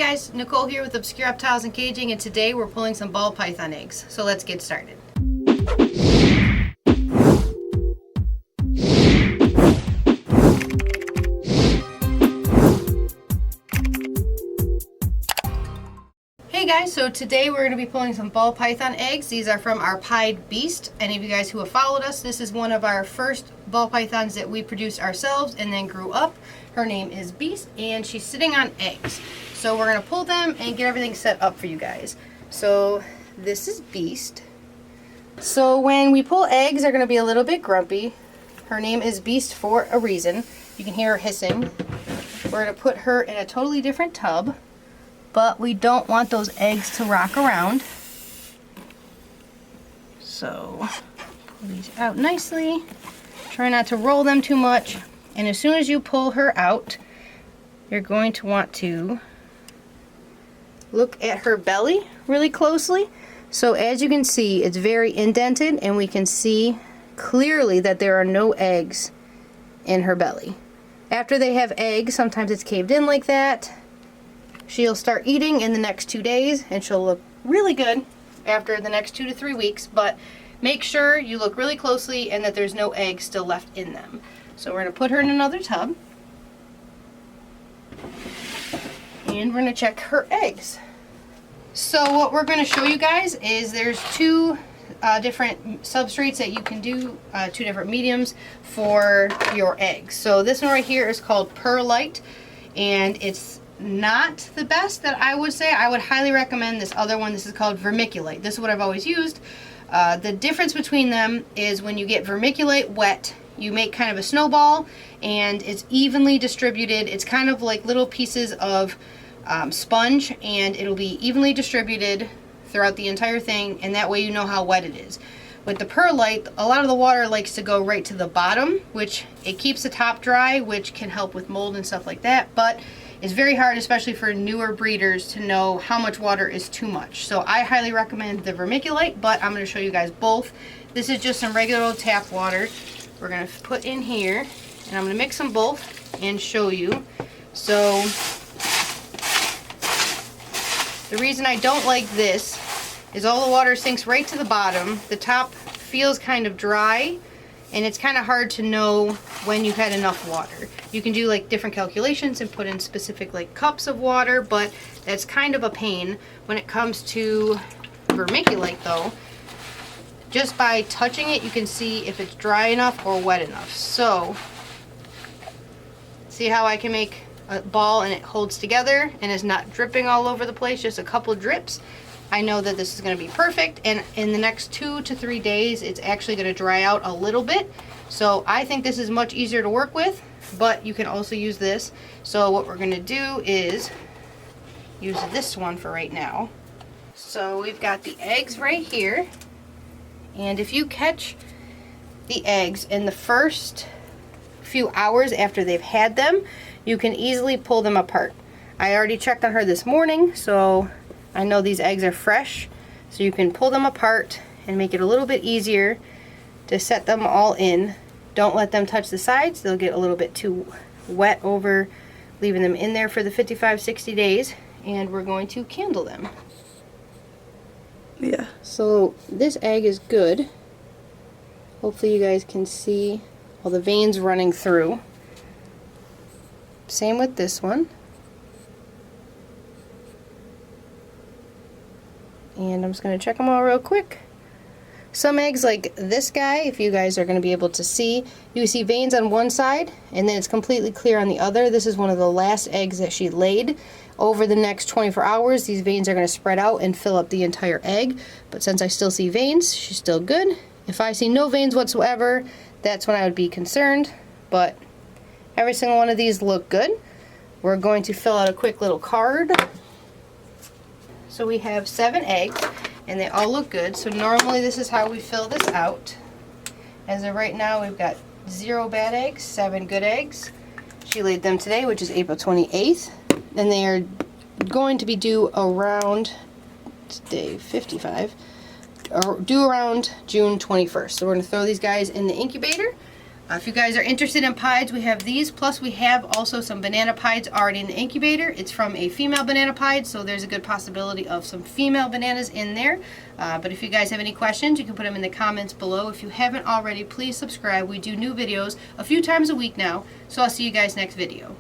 Hey guys, Nicole here with Obscure Reptiles and Caging, and today we're pulling some ball python eggs. So let's get started. Hey guys, so today we're going to be pulling some ball python eggs. These are from our pied beast. Any of you guys who have followed us, this is one of our first ball pythons that we produced ourselves and then grew up. Her name is Beast, and she's sitting on eggs. So we're going to pull them and get everything set up for you guys. So this is Beast. So when we pull eggs, they're going to be a little bit grumpy. Her name is Beast for a reason. You can hear her hissing. We're going to put her in a totally different tub, but we don't want those eggs to rock around. So pull these out nicely. Try not to roll them too much. And as soon as you pull her out, you're going to want to look at her belly really closely. So as you can see, it's very indented, and we can see clearly that there are no eggs in her belly. After they have eggs, sometimes it's caved in like that. She'll start eating in the next 2 days, and she'll look really good after the next 2 to 3 weeks, but make sure you look really closely and that there's no eggs still left in them. So we're going to put her in another tub, and we're going to check her eggs. So what we're going to show you guys is there's two different substrates that you can do, two different mediums for your eggs. So this one right here is called perlite, and it's not the best that I would say. I would highly recommend this other one. This is called vermiculite. This is what I've always used. The difference between them is when you get vermiculite wet, you make kind of a snowball, and it's evenly distributed. It's kind of like little pieces of sponge, and it'll be evenly distributed throughout the entire thing, and that way you know how wet it is. With the perlite, a lot of the water likes to go right to the bottom, which it keeps the top dry, which can help with mold and stuff like that, but it's very hard, especially for newer breeders, to know how much water is too much. So I highly recommend the vermiculite, but I'm going to show you guys both. This is just some regular old tap water we're going to put in here, and I'm going to mix them both and show you. So the reason I don't like this is all the water sinks right to the bottom. The top feels kind of dry, and it's kind of hard to know when you've had enough water. You can do like different calculations and put in specific like cups of water, but that's kind of a pain. When it comes to vermiculite though, just by touching it you can see if it's dry enough or wet enough. So see how I can make a ball and it holds together and is not dripping all over the place, just a couple of drips. I know that this is going to be perfect, and in the next 2 to 3 days it's actually going to dry out a little bit. So I think this is much easier to work with, but you can also use this. So what we're going to do is use this one for right now. So we've got the eggs right here, and if you catch the eggs in the first few hours after they've had them, you can easily pull them apart. I already checked on her this morning, so I know these eggs are fresh, so you can pull them apart and make it a little bit easier to set them all in. Don't let them touch the sides. They'll get a little bit too wet over leaving them in there for the 55-60 days, and we're going to candle them. Yeah. So this egg is good. Hopefully you guys can see all the veins running through. Same with this one. And I'm just going to check them all real quick. Some eggs like this guy, if you guys are going to be able to see, you see veins on one side and then it's completely clear on the other. This is one of the last eggs that she laid. Over the next 24 hours, these veins are going to spread out and fill up the entire egg. But since I still see veins, she's still good. If I see no veins whatsoever, that's when I would be concerned. But every single one of these look good. We're going to fill out a quick little card. So we have 7 eggs, and they all look good. So normally this is how we fill this out. As of right now, we've got 0 bad eggs, 7 good eggs. She laid them today, which is April 28th. And they are going to be due around, today 55, or due around June 21st. So we're going to throw these guys in the incubator. If you guys are interested in pieds, we have these, plus we have also some banana pieds already in the incubator. It's from a female banana pied, so there's a good possibility of some female bananas in there. But if you guys have any questions, you can put them in the comments below. If you haven't already, please subscribe. We do new videos a few times a week now, so I'll see you guys next video.